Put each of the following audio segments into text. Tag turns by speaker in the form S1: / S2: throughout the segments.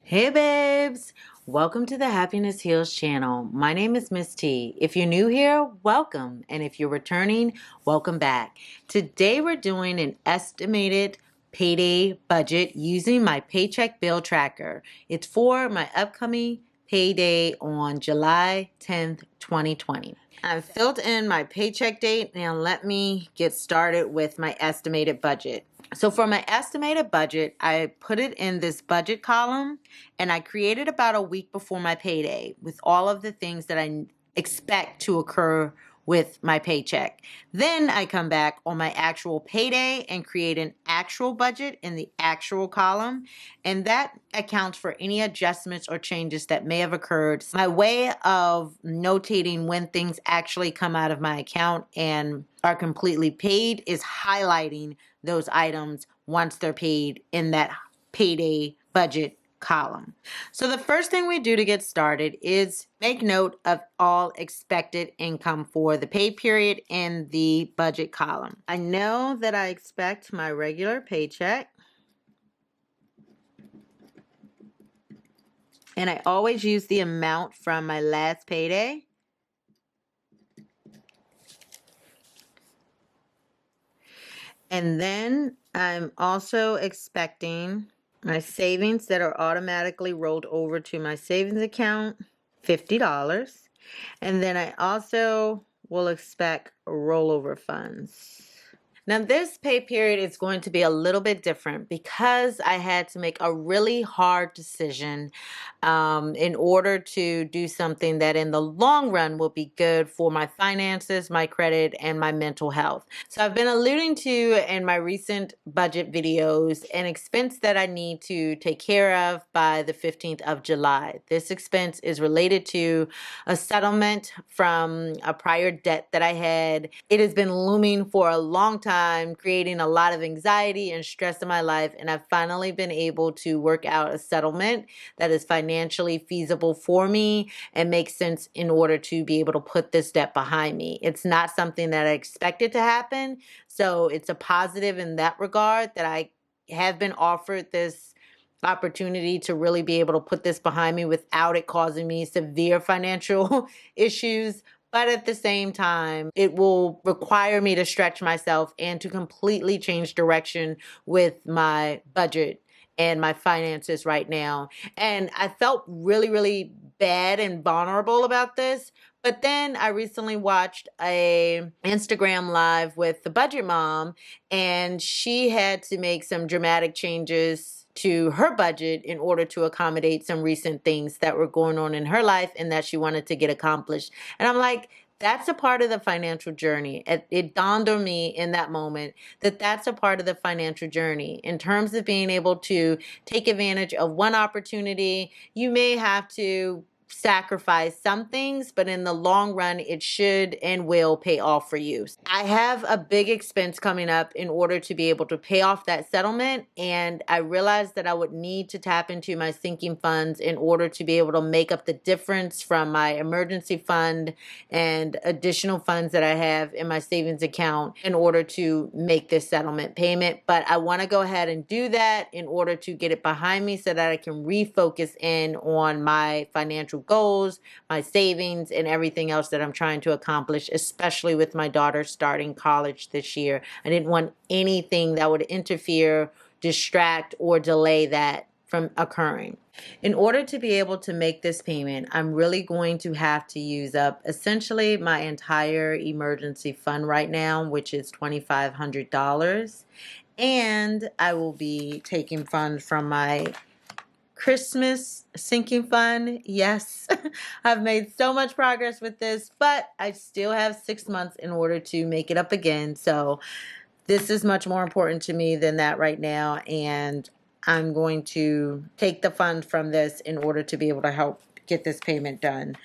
S1: Hey babes, welcome to the Happiness Heals channel. My name is Miss T. If you're new here, welcome. And if you're returning, welcome back. Today we're doing an estimated payday budget using my Paycheck Bill Tracker. It's for my upcoming payday on July 10th, 2020. I've filled in my paycheck date. Now let me get started with my estimated budget. So for my estimated budget, I put it in this budget column and I created about a week before my payday with all of the things that I expect to occur with my paycheck. Then I come back on my actual payday and create an actual budget in the actual column. And that accounts for any adjustments or changes that may have occurred. My way of notating when things actually come out of my account and are completely paid is highlighting those items once they're paid in that payday budget column. So the first thing we do to get started is make note of all expected income for the pay period in the budget column. I know that I expect my regular paycheck, and I always use the amount from my last payday. And then I'm also expecting my savings that are automatically rolled over to my savings account, $50. And then I also will expect rollover funds. Now this pay period is going to be a little bit different because I had to make a really hard decision in order to do something that in the long run will be good for my finances, my credit, and my mental health. So I've been alluding to in my recent budget videos an expense that I need to take care of by the 15th of July. This expense is related to a settlement from a prior debt that I had. It has been looming for a long time, creating a lot of anxiety and stress in my life, and I've finally been able to work out a settlement that is financially feasible for me and makes sense in order to be able to put this debt behind me. It's not something that I expected to happen, so it's a positive in that regard that I have been offered this opportunity to really be able to put this behind me without it causing me severe financial issues. But at the same time, it will require me to stretch myself and to completely change direction with my budget and my finances right now. And I felt really, really bad and vulnerable about this. But then I recently watched a Instagram live with the budget mom, and she had to make some dramatic changes to her budget in order to accommodate some recent things that were going on in her life and that she wanted to get accomplished. And I'm like, that's a part of the financial journey. It dawned on me in that moment that that's a part of the financial journey. In terms of being able to take advantage of one opportunity, you may have to sacrifice some things, but in the long run, it should and will pay off for you. I have a big expense coming up in order to be able to pay off that settlement, and I realized that I would need to tap into my sinking funds in order to be able to make up the difference from my emergency fund and additional funds that I have in my savings account in order to make this settlement payment. But I want to go ahead and do that in order to get it behind me so that I can refocus in on my financial goals, my savings, and everything else that I'm trying to accomplish, especially with my daughter starting college this year. I didn't want anything that would interfere, distract, or delay that from occurring. In order to be able to make this payment, I'm really going to have to use up essentially my entire emergency fund right now, which is $2,500. And I will be taking funds from my Christmas sinking fund. Yes, I've made so much progress with this, but I still have 6 months in order to make it up again. So this is much more important to me than that right now. And I'm going to take the fund from this in order to be able to help get this payment done.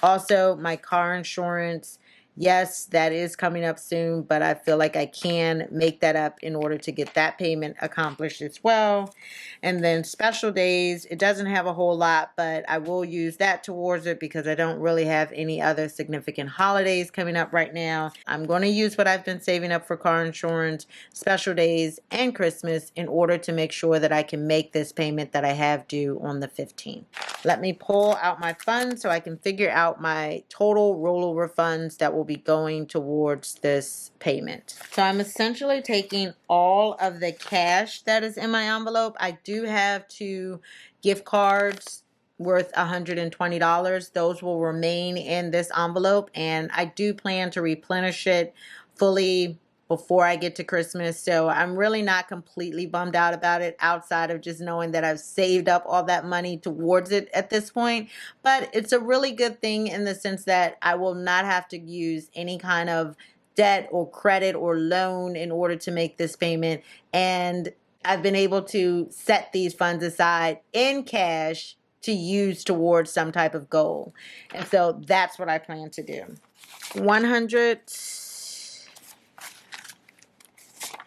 S1: Also, my car insurance Yes, that is coming up soon, but I feel like I can make that up in order to get that payment accomplished as well. And then special days, it doesn't have a whole lot, but I will use that towards it because I don't really have any other significant holidays coming up right now. I'm going to use what I've been saving up for car insurance, special days, and Christmas in order to make sure that I can make this payment that I have due on the 15th. Let me pull out my funds so I can figure out my total rollover funds that will be going towards this payment. So I'm essentially taking all of the cash that is in my envelope. I do have 2 gift cards worth $120. Those will remain in this envelope, and I do plan to replenish it fully before I get to Christmas. So I'm really not completely bummed out about it, outside of just knowing that I've saved up all that money towards it at this point. But it's a really good thing in the sense that I will not have to use any kind of debt or credit or loan in order to make this payment. And I've been able to set these funds aside in cash to use towards some type of goal. And so that's what I plan to do. 100,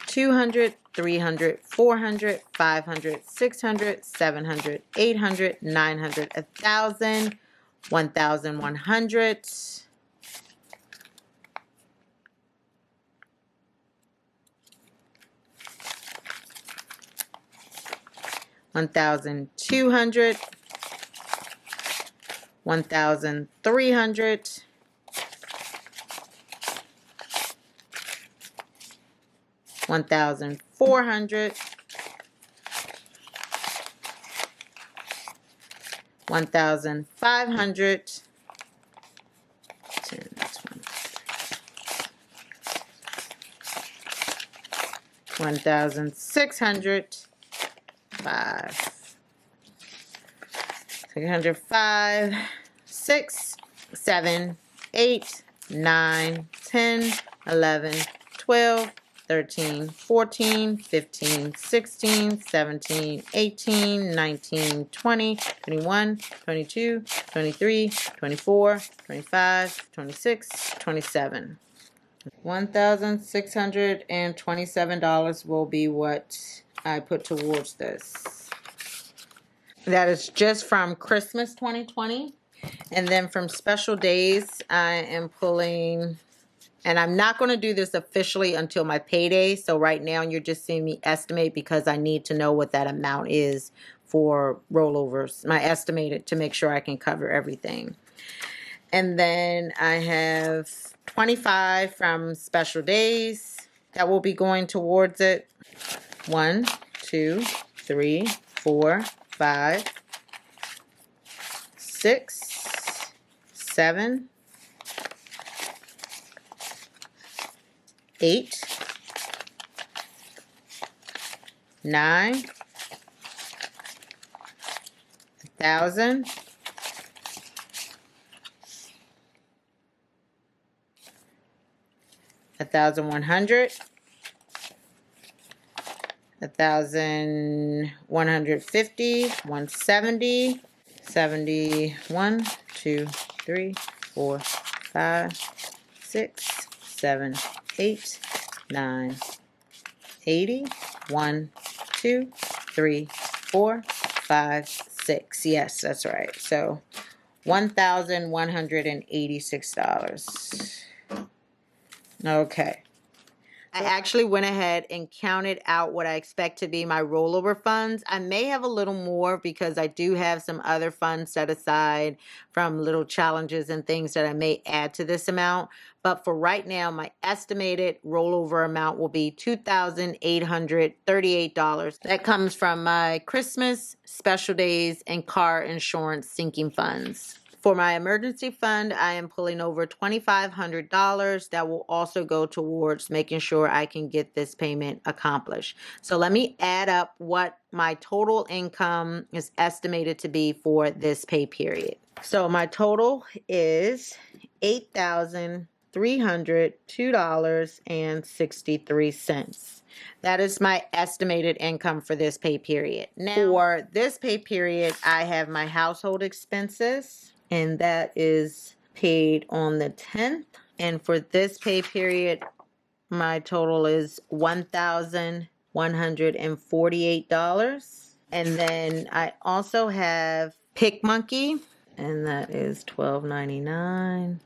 S1: 200, 300, 400, 500, 600, 700, 800, 900, 1,000, 1,100, 1,200, 1,300, 1,400, 1,500, 10, 20, 1,600, 605, 6, 7, 8, 9, 10, 11, 12, 13, 14, 15, 16, 17, 18, 19, 20, 21, 22, 23, 24, 25, 26, 27. $1,627 will be what I put towards this. That is just from Christmas 2020. And then from special days, I am pulling, and I'm not going to do this officially until my payday. So right now you're just seeing me estimate because I need to know what that amount is for rollovers. My estimated to make sure I can cover everything. And then I have 25 from special days that will be going towards it. 1, 2, 3, 4, 5, 6, 7, 8, 9, 1,000, 1,100, 1,150, 170, 71, 2, 3, 4, 5, 6, 7, 8, 9, 80, 1, 2, 3, 4, 5, 6. Yes, that's right. So $1,186. Okay. I actually went ahead and counted out what I expect to be my rollover funds. I may have a little more because I do have some other funds set aside from little challenges and things that I may add to this amount. But for right now, my estimated rollover amount will be $2,838. That comes from my Christmas, special days, and car insurance sinking funds. For my emergency fund, I am pulling over $2,500. That will also go towards making sure I can get this payment accomplished. So let me add up what my total income is estimated to be for this pay period. So my total is $8,302.63. That is my estimated income for this pay period. Now, for this pay period, I have my household expenses, and that is paid on the 10th. And for this pay period, my total is $1,148. And then I also have PicMonkey, and that is $12.99.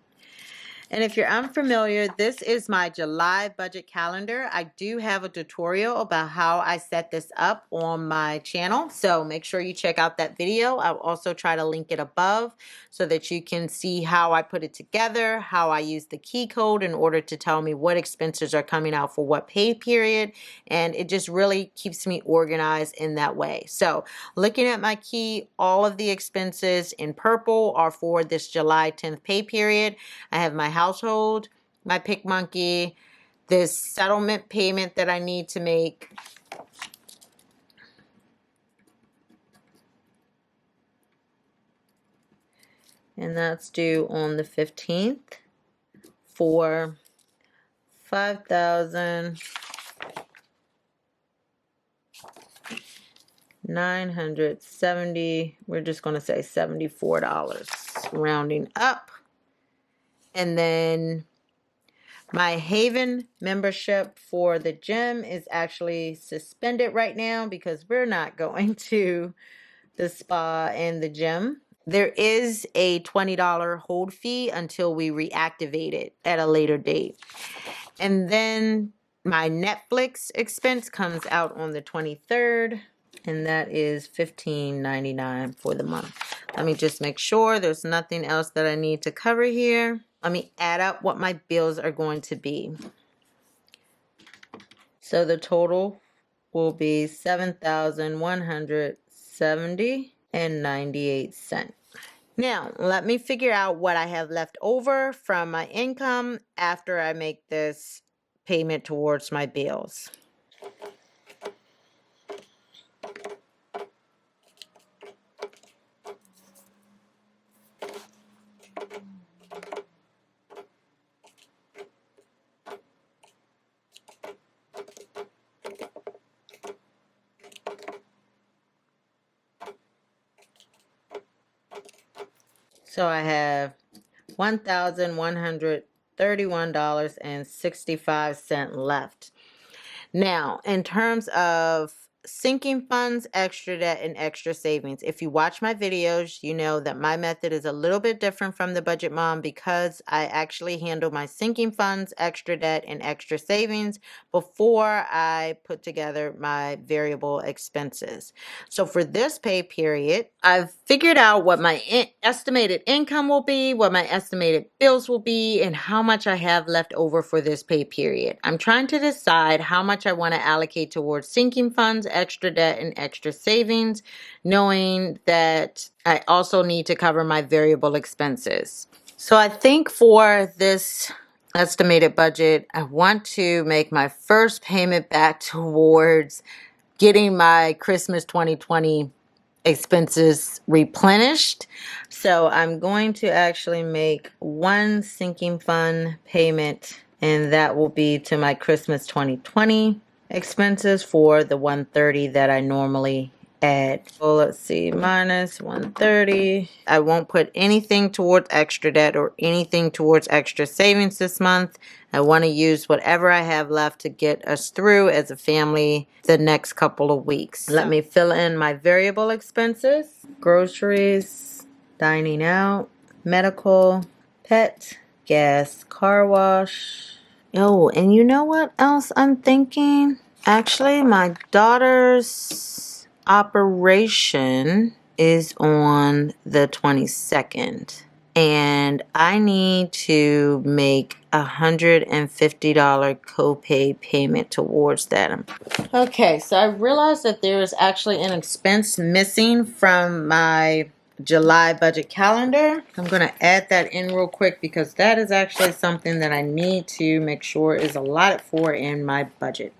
S1: And if you're unfamiliar, this is my July budget calendar. I do have a tutorial about how I set this up on my channel, so make sure you check out that video. I'll also try to link it above so that you can see how I put it together, how I use the key code in order to tell me what expenses are coming out for what pay period, and it just really keeps me organized in that way. So looking at my key, all of the expenses in purple are for this July 10th pay period. I have my household, my PicMonkey, this settlement payment that I need to make, and that's due on the 15th for $5,970. We're just going to say $74, rounding up. And then my Haven membership for the gym is actually suspended right now because we're not going to the spa and the gym. There is a $20 hold fee until we reactivate it at a later date. And then my Netflix expense comes out on the 23rd, and that is $15.99 for the month. Let me just make sure there's nothing else that I need to cover here. Let me add up what my bills are going to be. So the total will be $7,170.98. Now, let me figure out what I have left over from my income after I make this payment towards my bills. So I have $1,131.65 left. Now, in terms of sinking funds, extra debt, and extra savings, if you watch my videos, you know that my method is a little bit different from the Budget Mom because I actually handle my sinking funds, extra debt, and extra savings before I put together my variable expenses. So for this pay period, I've figured out what my estimated income will be, what my estimated bills will be, and how much I have left over for this pay period. I'm trying to decide how much I want to allocate towards sinking funds, extra debt, and extra savings, knowing that I also need to cover my variable expenses. So I think for this estimated budget, I want to make my first payment back towards getting my Christmas 2020 expenses replenished. So I'm going to actually make one sinking fund payment, and that will be to my Christmas 2020 expenses for the $130 that I normally add. So let's see, minus $130. I won't put anything towards extra debt or anything towards extra savings this month. I want to use whatever I have left to get us through as a family the next couple of weeks. Let me fill in my variable expenses: groceries, dining out, medical, pet, gas, car wash. Oh, and you know what else I'm thinking? Actually, my daughter's operation is on the 22nd. And I need to make $150 copay payment towards that. Okay, so I realized that there is actually an expense missing from my July budget calendar. I'm going to add that in real quick because that is actually something that I need to make sure is allotted for in my budget.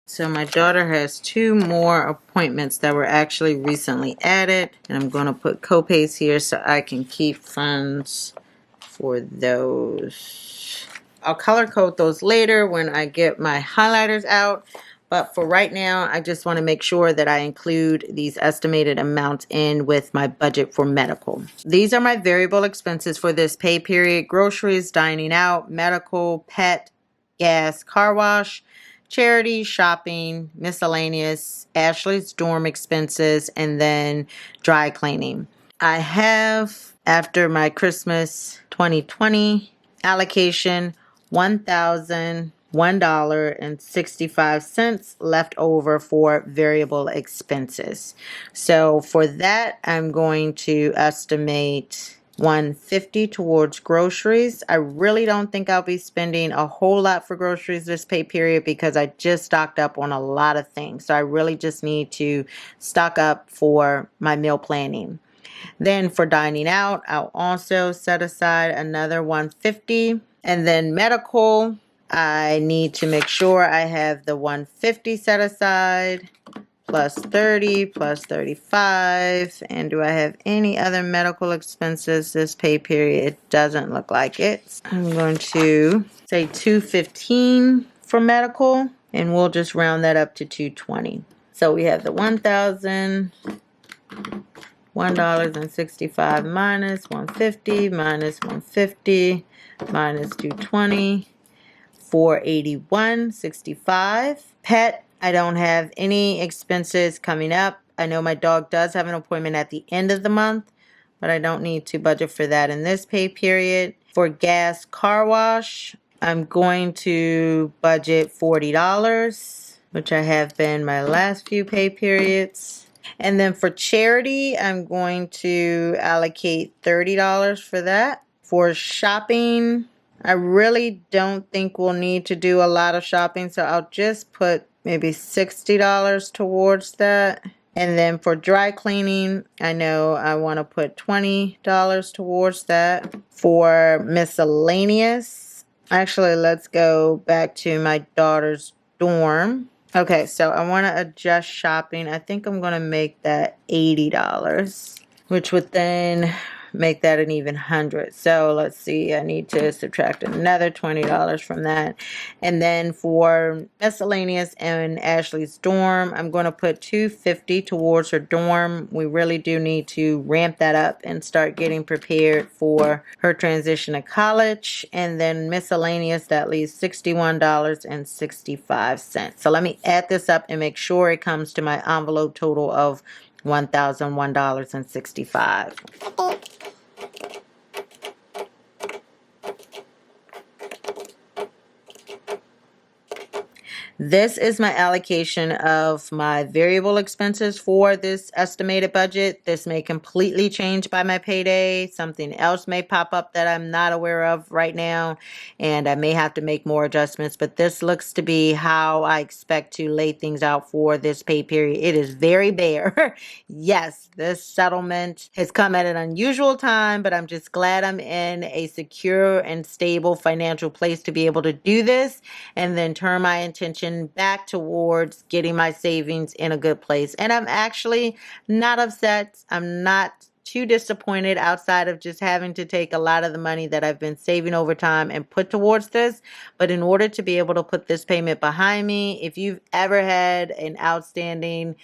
S1: So my daughter has 2 more appointments that were actually recently added, and I'm going to put copays here so I can keep funds for those. I'll color code those later when I get my highlighters out, But for right now, I just want to make sure that I include these estimated amounts in with my budget for medical. These are my variable expenses for this pay period: groceries, dining out, medical, pet, gas, car wash, charity, shopping, miscellaneous, Ashley's dorm expenses, and then dry cleaning. I have, after my Christmas 2020 allocation, $1,001.65 left over for variable expenses. So for that, I'm going to estimate $150 towards groceries. I really don't think I'll be spending a whole lot for groceries this pay period because I just stocked up on a lot of things. So I really just need to stock up for my meal planning. Then for dining out, I'll also set aside another $150. And then medical, I need to make sure I have the $150 set aside, plus 30, plus 35. And do I have any other medical expenses this pay period? It doesn't look like it. I'm going to say $215 for medical, and we'll just round that up to $220. So we have the $1,001.65 minus $150 minus $150 minus $220, $481.65. Pet, I don't have any expenses coming up. I know my dog does have an appointment at the end of the month, but I don't need to budget for that in this pay period. For gas, car wash, I'm going to budget $40, which I have been my last few pay periods. And then for charity, I'm going to allocate $30 for that. For shopping, I really don't think we'll need to do a lot of shopping, so I'll just put maybe $60 towards that. And then for dry cleaning, I know I want to put $20 towards that. For miscellaneous, actually, let's go back to my daughter's dorm. Okay, so I want to adjust shopping. I think I'm going to make that $80, which would then make that an even 100. So let's see, I need to subtract another $20 from that. And then for miscellaneous and Ashley's dorm, I'm going to put $250 towards her dorm. We really do need to ramp that up and start getting prepared for her transition to college. And then miscellaneous, that leaves $61.65. So let me add this up and make sure it comes to my envelope total of $1,001.65. This is my allocation of my variable expenses for this estimated budget. This may completely change by my payday. Something else may pop up that I'm not aware of right now, and I may have to make more adjustments, but this looks to be how I expect to lay things out for this pay period. It is very bare. Yes, this settlement has come at an unusual time, but I'm just glad I'm in a secure and stable financial place to be able to do this and then turn my attention back towards getting my savings in a good place. And I'm actually not upset. I'm not too disappointed outside of just having to take a lot of the money that I've been saving over time and put towards this. But in order to be able to put this payment behind me, if you've ever had an outstanding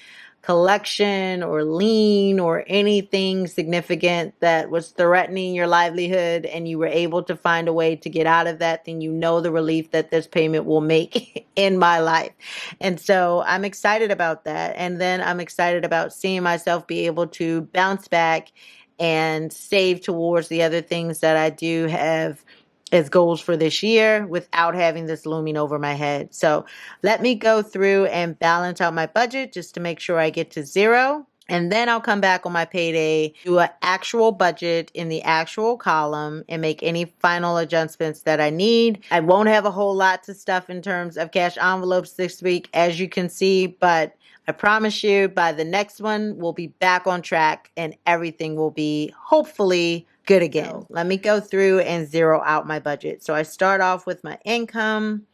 S1: collection or lien or anything significant that was threatening your livelihood and you were able to find a way to get out of that, then you know the relief that this payment will make in my life. And so I'm excited about that. And then I'm excited about seeing myself be able to bounce back and save towards the other things that I do have as goals for this year without having this looming over my head. So let me go through and balance out my budget just to make sure I get to zero. And then I'll come back on my payday, do an actual budget in the actual column and make any final adjustments that I need. I won't have a whole lot to stuff in terms of cash envelopes this week, as you can see, but I promise you by the next one, we'll be back on track and everything will be hopefully good again. So let me go through and zero out my budget. So I start off with my income,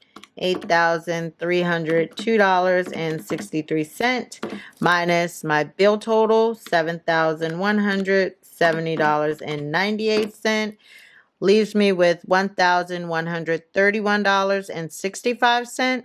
S1: $8,302.63 minus my bill total, $7,170.98, leaves me with $1,131.65.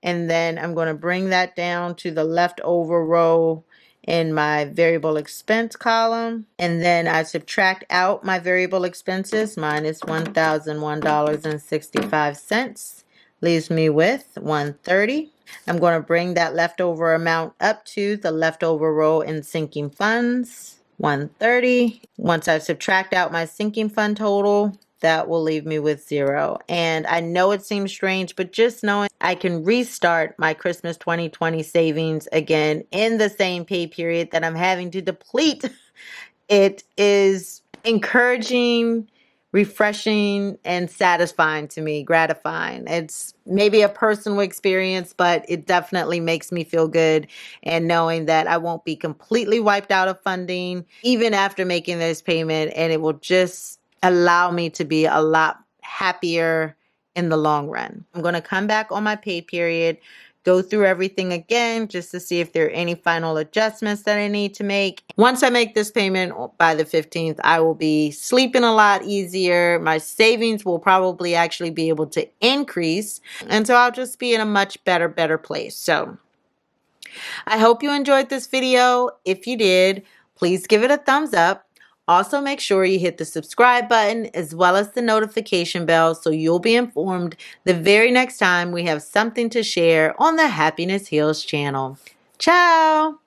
S1: And then I'm going to bring that down to the leftover row in my variable expense column. And then I subtract out my variable expenses. Mine is $1,001.65. Leaves me with $130. I'm going to bring that leftover amount up to the leftover row in sinking funds, $130. Once I subtract out my sinking fund total, that will leave me with $0. And I know it seems strange, but just knowing I can restart my Christmas 2020 savings again in the same pay period that I'm having to deplete, it is encouraging, refreshing, and satisfying to me, gratifying. It's maybe a personal experience, but it definitely makes me feel good. And knowing that I won't be completely wiped out of funding, even after making this payment, and it will just allow me to be a lot happier in the long run. I'm going to come back on my pay period, go through everything again just to see if there are any final adjustments that I need to make. Once I make this payment by the 15th, I will be sleeping a lot easier. My savings will probably actually be able to increase. And so I'll just be in a much better place. So I hope you enjoyed this video. If you did, please give it a thumbs up. Also, make sure you hit the subscribe button as well as the notification bell so you'll be informed the very next time we have something to share on the Happiness Heals channel. Ciao!